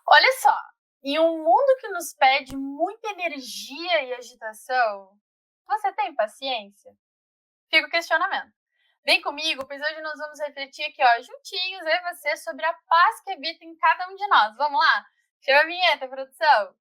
Olha só, em um mundo que nos pede muita energia e agitação, você tem paciência? Fica o questionamento. Vem comigo, pois hoje nós vamos refletir aqui, ó, juntinhos, eu e você, sobre a paz que habita em cada um de nós. Vamos lá? Chama a vinheta, produção.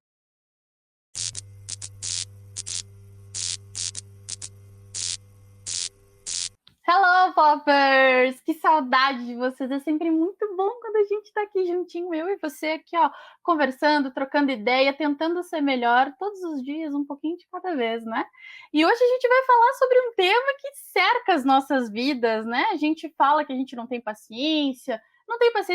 Hello, Poppers! Que saudade de vocês! É sempre muito bom quando a gente tá aqui juntinho, eu e você aqui, ó, conversando, trocando ideia, tentando ser melhor todos os dias, um pouquinho de cada vez, né? E hoje a gente vai falar sobre um tema que cerca as nossas vidas, né? A gente fala que a gente não tem paciência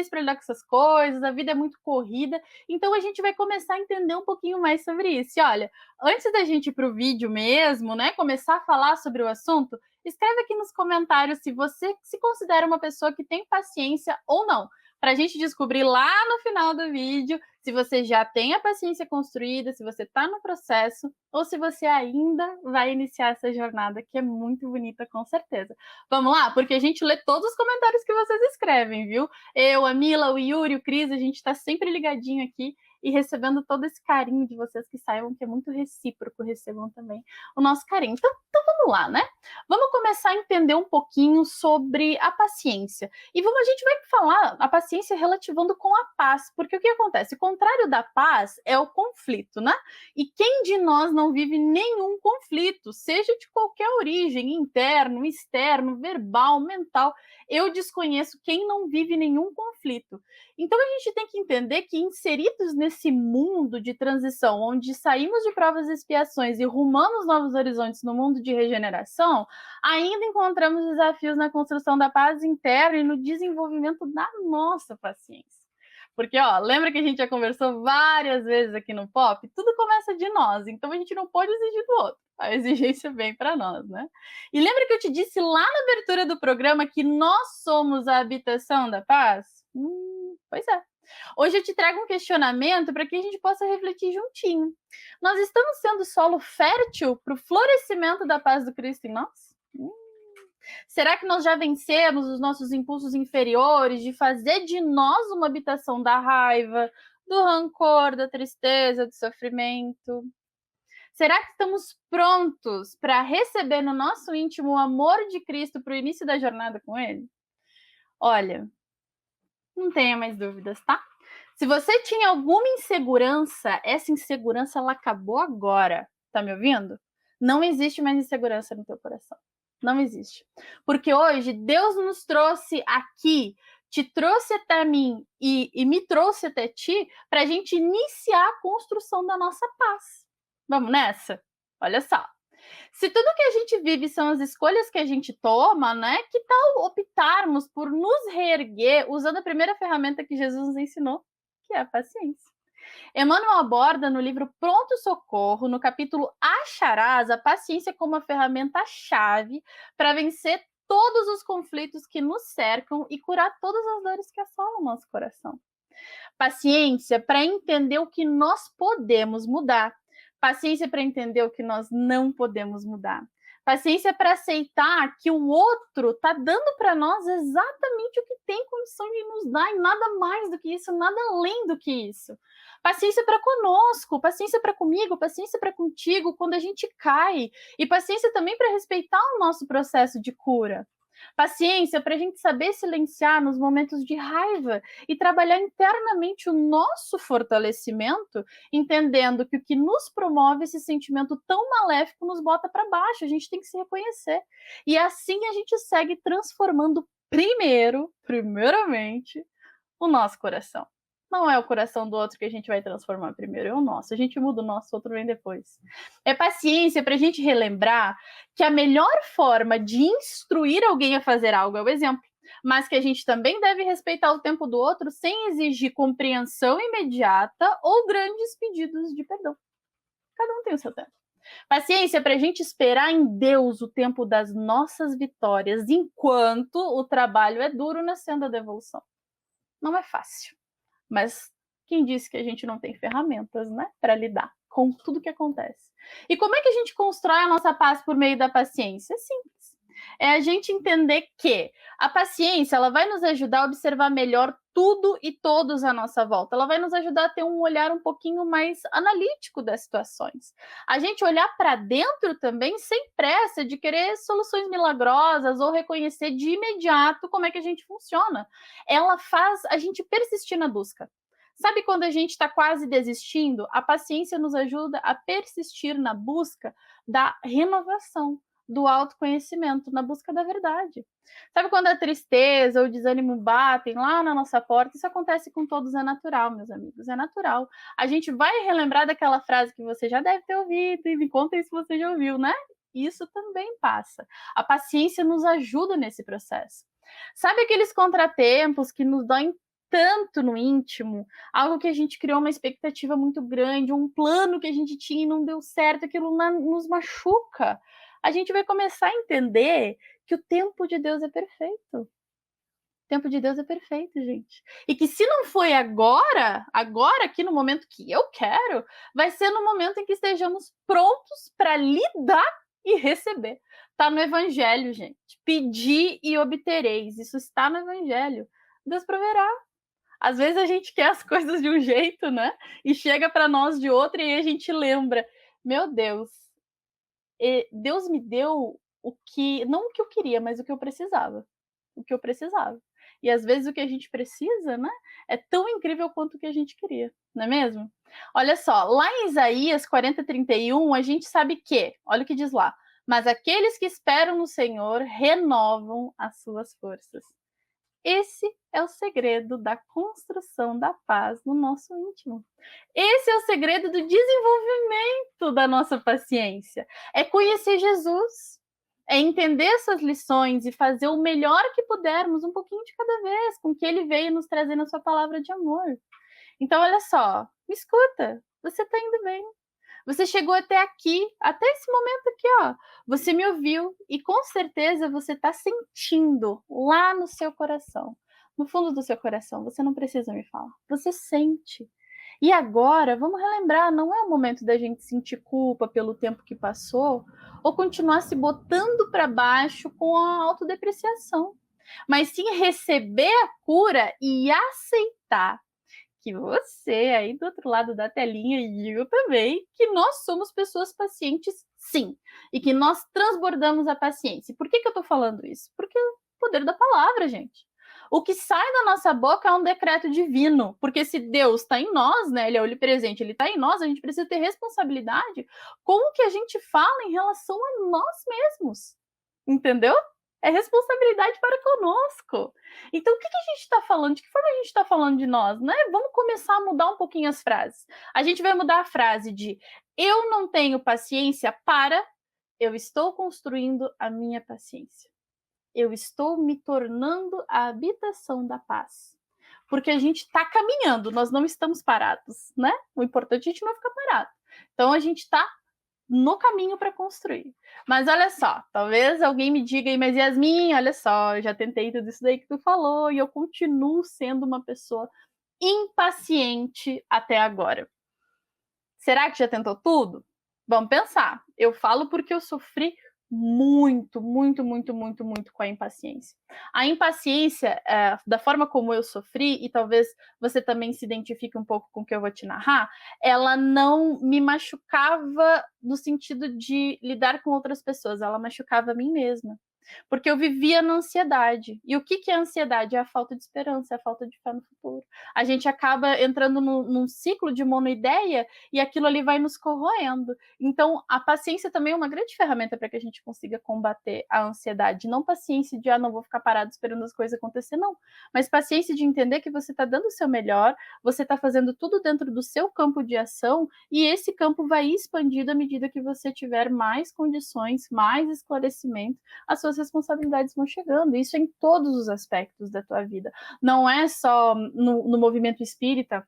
para lidar com essas coisas, a vida é muito corrida, então a gente vai começar a entender um pouquinho mais sobre isso. E olha, antes da gente ir para o vídeo mesmo, né, começar a falar sobre o assunto, escreve aqui nos comentários se você se considera uma pessoa que tem paciência ou não, para a gente descobrir lá no final do vídeo se você já tem a paciência construída, se você está no processo ou se você ainda vai iniciar essa jornada, que é muito bonita, com certeza. Vamos lá? Porque a gente lê todos os comentários que vocês escrevem, viu? Eu, a Mila, o Yuri, o Cris, a gente está sempre ligadinho aqui e recebendo todo esse carinho de vocês, que saibam que é muito recíproco, recebam também o nosso carinho. Então vamos lá, né? Vamos começar a entender um pouquinho sobre a paciência. E a gente vai falar a paciência relativando com a paz, porque o que acontece? O contrário da paz é o conflito, né? E quem de nós não vive nenhum conflito, seja de qualquer origem, interno, externo, verbal, mental? Eu desconheço quem não vive nenhum conflito. Então a gente tem que entender que inseridos nesse mundo de transição, onde saímos de provas e expiações e rumamos novos horizontes no mundo de regeneração, ainda encontramos desafios na construção da paz interna e no desenvolvimento da nossa paciência. Porque, ó, lembra que a gente já conversou várias vezes aqui no Pop? Tudo começa de nós, então a gente não pode exigir do outro. A exigência vem para nós, né? E lembra que eu te disse lá na abertura do programa que nós somos a habitação da paz? Pois é. Hoje eu te trago um questionamento para que a gente possa refletir juntinho. Nós estamos sendo solo fértil para o florescimento da paz do Cristo em nós? Será que nós já vencemos os nossos impulsos inferiores de fazer de nós uma habitação da raiva, do rancor, da tristeza, do sofrimento? Será que estamos prontos para receber no nosso íntimo o amor de Cristo para o início da jornada com Ele? Olha, não tenha mais dúvidas, tá? Se você tinha alguma insegurança, essa insegurança ela acabou agora. Tá me ouvindo? Não existe mais insegurança no teu coração. Não existe. Porque hoje Deus nos trouxe aqui, te trouxe até mim e me trouxe até ti para a gente iniciar a construção da nossa paz. Vamos nessa? Olha só. Se tudo que a gente vive são as escolhas que a gente toma, né? Que tal optarmos por nos reerguer usando a primeira ferramenta que Jesus nos ensinou, que é a paciência? Emmanuel aborda no livro Pronto Socorro, no capítulo Acharás, a paciência como a ferramenta-chave para vencer todos os conflitos que nos cercam e curar todas as dores que assolam o nosso coração. Paciência para entender o que nós podemos mudar. Paciência para entender o que nós não podemos mudar. Paciência para aceitar que o outro está dando para nós exatamente o que tem condição de nos dar e nada mais do que isso, nada além do que isso. Paciência para conosco, paciência para comigo, paciência para contigo quando a gente cai. E paciência também para respeitar o nosso processo de cura. Paciência para a gente saber silenciar nos momentos de raiva e trabalhar internamente o nosso fortalecimento, entendendo que o que nos promove esse sentimento tão maléfico nos bota para baixo. A gente tem que se reconhecer. E assim a gente segue transformando primeiramente, o nosso coração. Não é o coração do outro que a gente vai transformar primeiro, é o nosso. A gente muda o nosso, o outro vem depois. É paciência para a gente relembrar que a melhor forma de instruir alguém a fazer algo é o exemplo, mas que a gente também deve respeitar o tempo do outro sem exigir compreensão imediata ou grandes pedidos de perdão. Cada um tem o seu tempo. Paciência para a gente esperar em Deus o tempo das nossas vitórias, enquanto o trabalho é duro na senda da evolução. Não é fácil. Mas quem disse que a gente não tem ferramentas, né, para lidar com tudo que acontece? E como é que a gente constrói a nossa paz por meio da paciência? É simples. É a gente entender que a paciência ela vai nos ajudar a observar melhor tudo e todos à nossa volta. Ela vai nos ajudar a ter um olhar um pouquinho mais analítico das situações. A gente olhar para dentro também sem pressa de querer soluções milagrosas ou reconhecer de imediato como é que a gente funciona. Ela faz a gente persistir na busca. Sabe quando a gente está quase desistindo? A paciência nos ajuda a persistir na busca da renovação, do autoconhecimento, na busca da verdade. Sabe quando a tristeza ou o desânimo batem lá na nossa porta? Isso acontece com todos, é natural, meus amigos, é natural. A gente vai relembrar daquela frase que você já deve ter ouvido, e me conta aí se você já ouviu, né? Isso também passa. A paciência nos ajuda nesse processo. Sabe aqueles contratempos que nos doem tanto no íntimo, algo que a gente criou uma expectativa muito grande, um plano que a gente tinha e não deu certo, aquilo nos machuca. A gente vai começar a entender que o tempo de Deus é perfeito. O tempo de Deus é perfeito, gente. E que se não foi agora, aqui no momento que eu quero, vai ser no momento em que estejamos prontos para lidar e receber. Está no Evangelho, gente. Pedir e obtereis. Isso está no Evangelho. Deus proverá. Às vezes a gente quer as coisas de um jeito, né? E chega para nós de outro e aí a gente lembra, meu Deus, Deus me deu o que, não o que eu queria, mas o que eu precisava. O que eu precisava. E às vezes o que a gente precisa, né, é tão incrível quanto o que a gente queria, não é mesmo? Olha só, lá em Isaías 40:31, a gente sabe que, olha o que diz lá, mas aqueles que esperam no Senhor renovam as suas forças. Esse é o segredo da construção da paz no nosso íntimo. Esse é o segredo do desenvolvimento da nossa paciência. É conhecer Jesus, é entender essas lições e fazer o melhor que pudermos, um pouquinho de cada vez, com que ele veio nos trazer na sua palavra de amor. Então, olha só, me escuta, você está indo bem. Você chegou até aqui, até esse momento aqui, ó. Você me ouviu e com certeza você está sentindo lá no seu coração, no fundo do seu coração. Você não precisa me falar, você sente. E agora, vamos relembrar, não é o momento da gente sentir culpa pelo tempo que passou ou continuar se botando para baixo com a autodepreciação, mas sim receber a cura e aceitar que você aí do outro lado da telinha e eu também, que nós somos pessoas pacientes, sim, e que nós transbordamos a paciência. Por que eu tô falando isso? Porque é o poder da palavra, gente. O que sai da nossa boca é um decreto divino, porque se Deus está em nós, né, ele é onipresente, ele está em nós, a gente precisa ter responsabilidade com o que a gente fala em relação a nós mesmos, entendeu? É responsabilidade para conosco. Então, o que a gente está falando? De que forma a gente está falando de nós, né? Vamos começar a mudar um pouquinho as frases. A gente vai mudar a frase de eu não tenho paciência para eu estou construindo a minha paciência. Eu estou me tornando a habitação da paz. Porque a gente está caminhando, nós não estamos parados, né? O importante é a gente não ficar parado. Então, a gente está no caminho para construir. Mas olha só, talvez alguém me diga aí, mas Yasmin, olha só, eu já tentei tudo isso daí que tu falou e eu continuo sendo uma pessoa impaciente até agora. Será que já tentou tudo? Vamos pensar. Eu falo porque eu sofri muito, muito, muito, muito, muito com a impaciência. A impaciência, da forma como eu sofri, e talvez você também se identifique um pouco com o que eu vou te narrar, ela não me machucava no sentido de lidar com outras pessoas, ela machucava a mim mesma. Porque eu vivia na ansiedade. E o que é a ansiedade? É a falta de esperança, é a falta de fé no futuro. A gente acaba entrando num ciclo de monoideia e aquilo ali vai nos corroendo. Então, a paciência também é uma grande ferramenta para que a gente consiga combater a ansiedade. Não paciência de, não vou ficar parado esperando as coisas acontecer, não. Mas paciência de entender que você está dando o seu melhor, você está fazendo tudo dentro do seu campo de ação e esse campo vai expandindo à medida que você tiver mais condições, mais esclarecimento, as suas responsabilidades vão chegando. Isso em todos os aspectos da tua vida. Não é só no movimento espírita,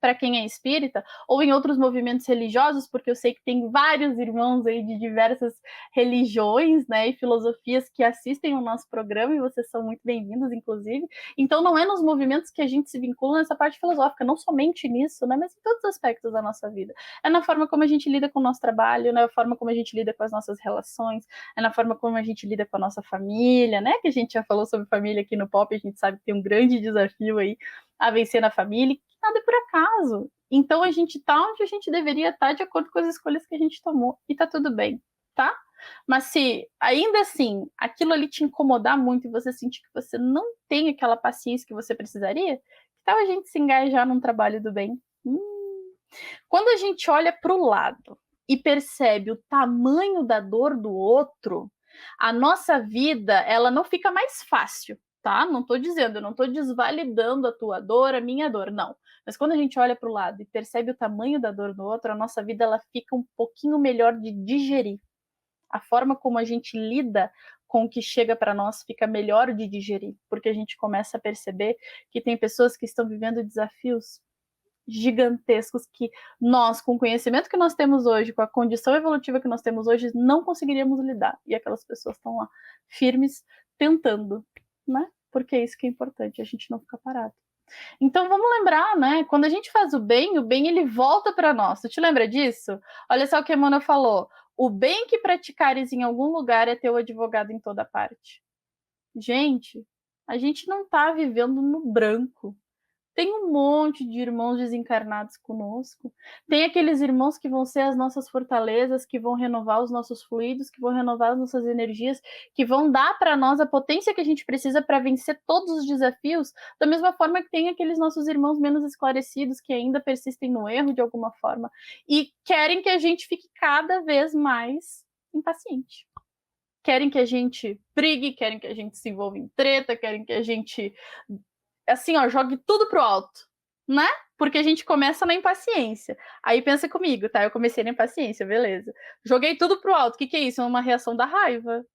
para quem é espírita, ou em outros movimentos religiosos, porque eu sei que tem vários irmãos aí de diversas religiões, né, e filosofias que assistem o nosso programa, e vocês são muito bem-vindos, inclusive. Então, não é nos movimentos que a gente se vincula nessa parte filosófica, não somente nisso, né, mas em todos os aspectos da nossa vida. É na forma como a gente lida com o nosso trabalho, na forma como a gente lida com as nossas relações, é na forma como a gente lida com a nossa família, né, que a gente já falou sobre família aqui no Pop, a gente sabe que tem um grande desafio aí a vencer na família, que nada é por acaso. Então a gente tá onde a gente deveria estar de acordo com as escolhas que a gente tomou, e tá tudo bem, tá? Mas se ainda assim aquilo ali te incomodar muito e você sentir que você não tem aquela paciência que você precisaria, que tal a gente se engajar num trabalho do bem? Quando a gente olha para o lado e percebe o tamanho da dor do outro, a nossa vida ela não fica mais fácil, tá? Não estou dizendo, eu não estou desvalidando a tua dor, a minha dor, não. Mas quando a gente olha para o lado e percebe o tamanho da dor do outro, a nossa vida ela fica um pouquinho melhor de digerir. A forma como a gente lida com o que chega para nós fica melhor de digerir, porque a gente começa a perceber que tem pessoas que estão vivendo desafios gigantescos que nós, com o conhecimento que nós temos hoje, com a condição evolutiva que nós temos hoje, não conseguiríamos lidar. E aquelas pessoas estão lá, firmes, tentando, né? Porque é isso que é importante, a gente não ficar parado. Então vamos lembrar, né? Quando a gente faz o bem ele volta para nós. Tu te lembra disso? Olha só o que a Emmanuel falou. O bem que praticares em algum lugar é teu advogado em toda parte. Gente, a gente não está vivendo no branco. Tem um monte de irmãos desencarnados conosco. Tem aqueles irmãos que vão ser as nossas fortalezas, que vão renovar os nossos fluidos, que vão renovar as nossas energias, que vão dar para nós a potência que a gente precisa para vencer todos os desafios, da mesma forma que tem aqueles nossos irmãos menos esclarecidos que ainda persistem no erro de alguma forma e querem que a gente fique cada vez mais impaciente. Querem que a gente brigue, querem que a gente se envolva em treta, querem que a gente assim, ó, jogue tudo pro alto, né? Porque a gente começa na impaciência. Aí pensa comigo, tá? Eu comecei na impaciência, beleza. Joguei tudo pro alto. O que é isso? É uma reação da raiva.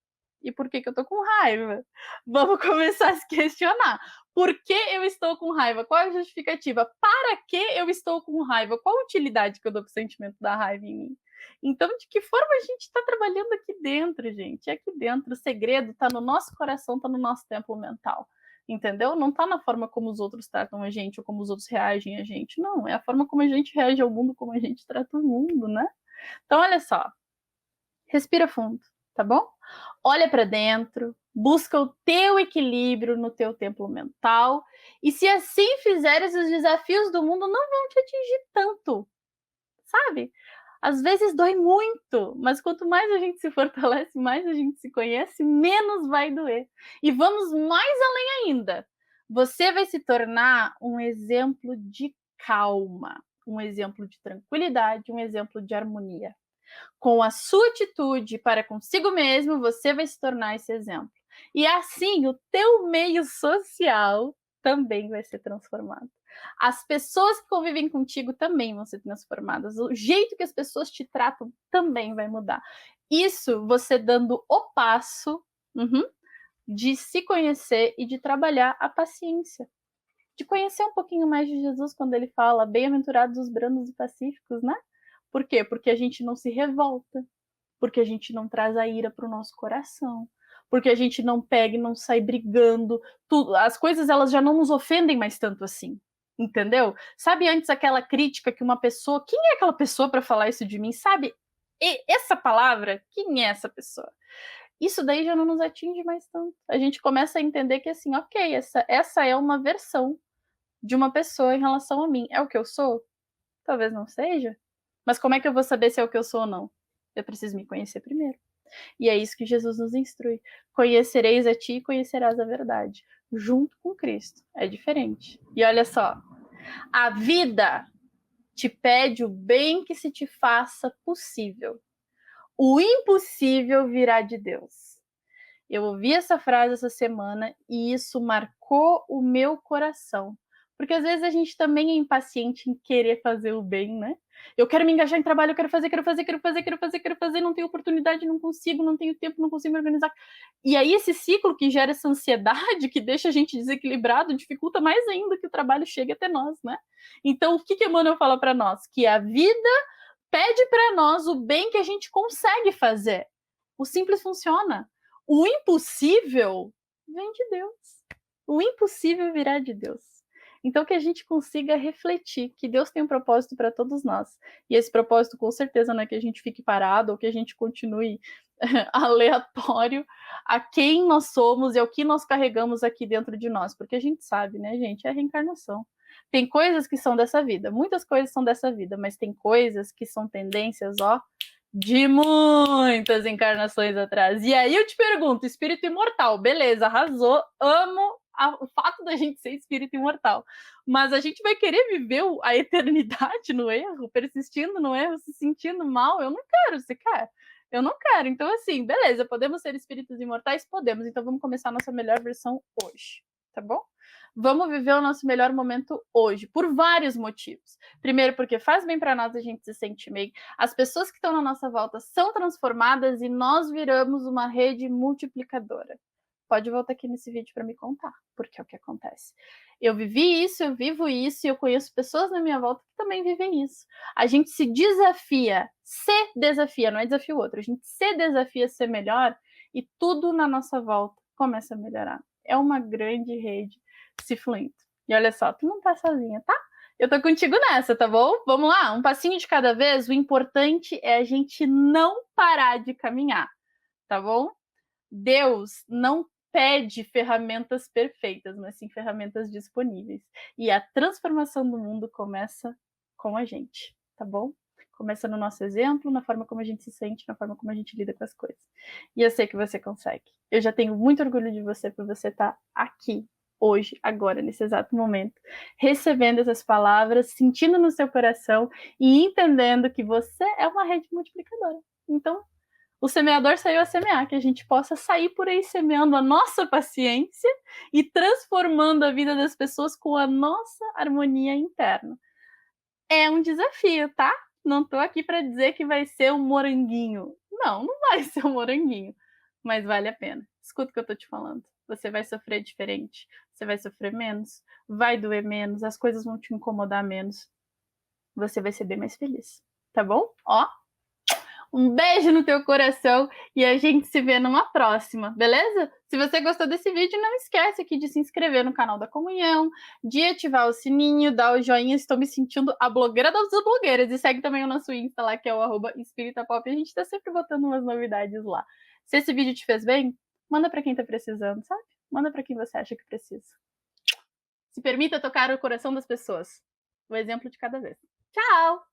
E por que eu tô com raiva? Vamos começar a se questionar. Por que eu estou com raiva? Qual é a justificativa? Para que eu estou com raiva? Qual a utilidade que eu dou pro sentimento da raiva em mim? Então, de que forma a gente está trabalhando aqui dentro, gente? Aqui dentro, o segredo está no nosso coração, está no nosso templo mental. Entendeu? Não tá na forma como os outros tratam a gente ou como os outros reagem a gente. Não, é a forma como a gente reage ao mundo, como a gente trata o mundo, né? Então, olha só. Respira fundo, tá bom? Olha para dentro, busca o teu equilíbrio no teu templo mental. E se assim fizeres, os desafios do mundo não vão te atingir tanto, sabe? Às vezes dói muito, mas quanto mais a gente se fortalece, mais a gente se conhece, menos vai doer. E vamos mais além ainda. Você vai se tornar um exemplo de calma, um exemplo de tranquilidade, um exemplo de harmonia. Com a sua atitude para consigo mesmo, você vai se tornar esse exemplo. E assim, o teu meio social também vai ser transformado. As pessoas que convivem contigo também vão ser transformadas. O jeito que as pessoas te tratam também vai mudar. Isso você dando o passo de se conhecer e de trabalhar a paciência. De conhecer um pouquinho mais de Jesus quando ele fala bem-aventurados os brandos e pacíficos, né? Por quê? Porque a gente não se revolta, porque a gente não traz a ira para o nosso coração, porque a gente não pega e não sai brigando. Tudo, as coisas elas já não nos ofendem mais tanto assim. Entendeu? Sabe antes aquela crítica que uma pessoa, quem é aquela pessoa para falar isso de mim? Sabe? E essa palavra, quem é essa pessoa? Isso daí já não nos atinge mais tanto. A gente começa a entender que assim, ok, essa é uma versão de uma pessoa em relação a mim. É o que eu sou? Talvez não seja. Mas como é que eu vou saber se é o que eu sou ou não? Eu preciso me conhecer primeiro. E é isso que Jesus nos instrui. Conhecereis a ti e conhecerás a verdade. Junto com Cristo. É diferente. E olha só. A vida te pede o bem que se te faça possível. O impossível virá de Deus. Eu ouvi essa frase essa semana e isso marcou o meu coração. Porque às vezes a gente também é impaciente em querer fazer o bem, né? Eu quero me engajar em trabalho, eu quero fazer, não tenho oportunidade, não consigo, não tenho tempo, não consigo me organizar. E aí esse ciclo que gera essa ansiedade, que deixa a gente desequilibrado, dificulta mais ainda que o trabalho chegue até nós, né? Então, o que Emmanuel fala para nós? Que a vida pede para nós o bem que a gente consegue fazer. O simples funciona. O impossível vem de Deus. O impossível virá de Deus. Então, que a gente consiga refletir que Deus tem um propósito para todos nós. E esse propósito, com certeza, não é que a gente fique parado ou que a gente continue aleatório a quem nós somos e ao que nós carregamos aqui dentro de nós. Porque a gente sabe, né, gente? É a reencarnação. Tem coisas que são dessa vida, muitas coisas são dessa vida, mas tem coisas que são tendências, ó, de muitas encarnações atrás. E aí eu te pergunto, espírito imortal, beleza, arrasou, amo o fato da gente ser espírito imortal, mas a gente vai querer viver a eternidade no erro, persistindo no erro, se sentindo mal? Eu não quero, você quer? Eu não quero. Então, assim, beleza, podemos ser espíritos imortais? Podemos. Então, vamos começar a nossa melhor versão hoje, tá bom? Vamos viver o nosso melhor momento hoje, por vários motivos. Primeiro, porque faz bem para nós, a gente se sente bem. As pessoas que estão na nossa volta são transformadas e nós viramos uma rede multiplicadora. Pode voltar aqui nesse vídeo para me contar, porque é o que acontece. Eu vivi isso, eu vivo isso, e eu conheço pessoas na minha volta que também vivem isso. A gente se desafia, não é desafio outro, a gente se desafia a ser melhor e tudo na nossa volta começa a melhorar. É uma grande rede se fluindo. E olha só, tu não tá sozinha, tá? Eu tô contigo nessa, tá bom? Vamos lá, um passinho de cada vez. O importante é a gente não parar de caminhar, tá bom? Deus não pede ferramentas perfeitas, mas sim ferramentas disponíveis. E a transformação do mundo começa com a gente, tá bom? Começa no nosso exemplo, na forma como a gente se sente, na forma como a gente lida com as coisas. E eu sei que você consegue. Eu já tenho muito orgulho de você por você estar aqui hoje, agora, nesse exato momento, recebendo essas palavras, sentindo no seu coração e entendendo que você é uma rede multiplicadora. Então, o semeador saiu a semear, que a gente possa sair por aí semeando a nossa paciência e transformando a vida das pessoas com a nossa harmonia interna. É um desafio, tá? Não tô aqui para dizer que vai ser um moranguinho. Não, não vai ser um moranguinho, mas vale a pena. Escuta o que eu tô te falando. Você vai sofrer diferente, você vai sofrer menos, vai doer menos, as coisas vão te incomodar menos. Você vai ser bem mais feliz, tá bom? Ó, um beijo no teu coração e a gente se vê numa próxima, beleza? Se você gostou desse vídeo, não esquece aqui de se inscrever no canal da Comunhão, de ativar o sininho, dar o joinha. Estou me sentindo a blogueira das blogueiras. E segue também o nosso Insta lá, que é o @espiritapop. A gente tá sempre botando umas novidades lá. Se esse vídeo te fez bem, manda para quem tá precisando, sabe? Manda para quem você acha que precisa. Se permita tocar o coração das pessoas. O exemplo de cada vez. Tchau!